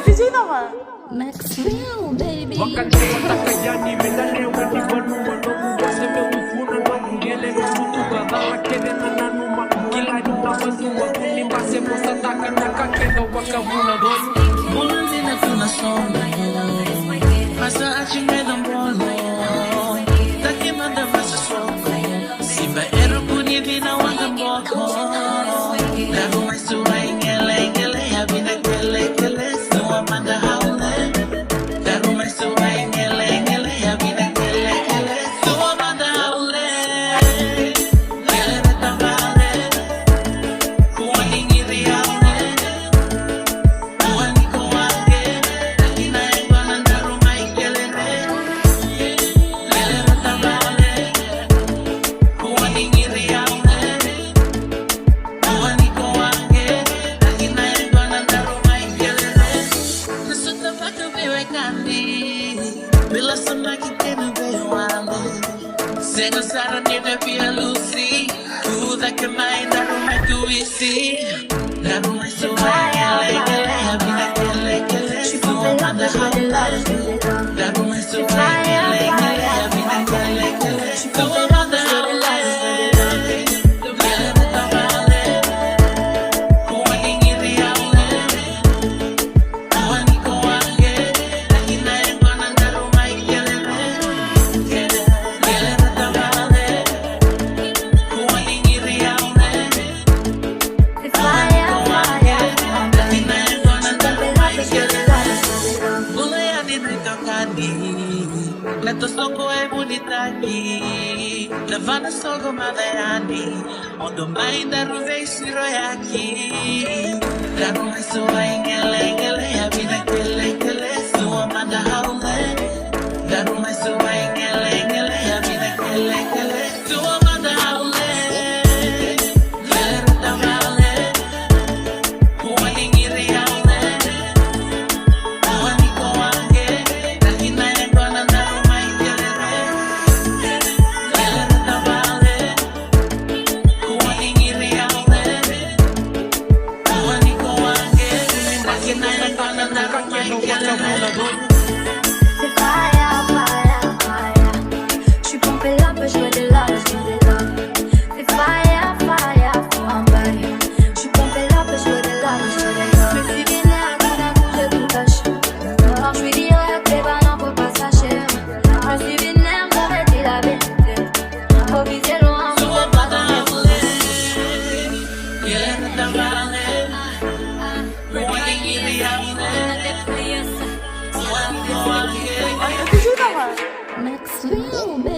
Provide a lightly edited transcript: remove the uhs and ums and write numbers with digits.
DJ naman. Maxwell, baby. Wakati kayani melale wani banu manomu waseme ufuna nomu yele nusutuga dala kene nananuma kila nuna wazuwa kunimba semo sataka nakakena wakavuna donu Bulanzi na tunasonga Masa achimeda mbolo Taki manda masa soko Simba eru kuni vina wanga mboko Daru maisuwa ingele ingele Habina kele kele Suwa manda haule Daru maisuwa ingele ingele Habina kele kele Suwa manda haule Kele retambale Kuwa ingiri haule Kuwa niko wake Lakina engwa nandaru maikelele Kele retambale Kuwa ingiri haule Kuwa niko wake Lakina engwa nandaru maikelele Nasuta baka bewe kandi Bila samaki tena bewe wande Sego sara nina pia lusi Kuda kemai daru maikuisi Daru maisuwa ngele ngele Habina kele kele Suwa manda haule Daru maisuwa ngele ngele Habina kele kele Suwa manda haule Kele retambale Kuwa ingiri haule Kuwa niko wake Lakina engwa nandaru maikelele Kele retambale Kuwa ingiri haule Leto soko e bunitaki Levana soko madayani Ondo mainda ruve siroyaki Daru maisuwa ingele ingele Habina kele kele Suwa manda haule Daru maisuwa ingele ingele Habina kele kele Suwa manda haule Kele retambale Kuwa ingiri haule Kuwa niko wake Lakina engwa nandaru maikelele Kele retambale Kuwa ingiri haule Kuwa niko wake Lakina engwa nandaru maikelele C'est fire, fire, fire. J'suis pompé là, peux jouer de là, je de là. C'est fire, fire, fire. J'suis pompé là, peux jouer de là, je de là. Me suis vénère, tout d'un coup j'ai tout lâché. Alors j'suis direct, les ballons faut pas s'acheter. Me suis vénère, j'aurais dit la vérité. Faut viser loin, faut Suwa pas manda haule Kele retambale Kuwa ingiri haule Kuwa niko wake DJ naman. Maxwell, baby.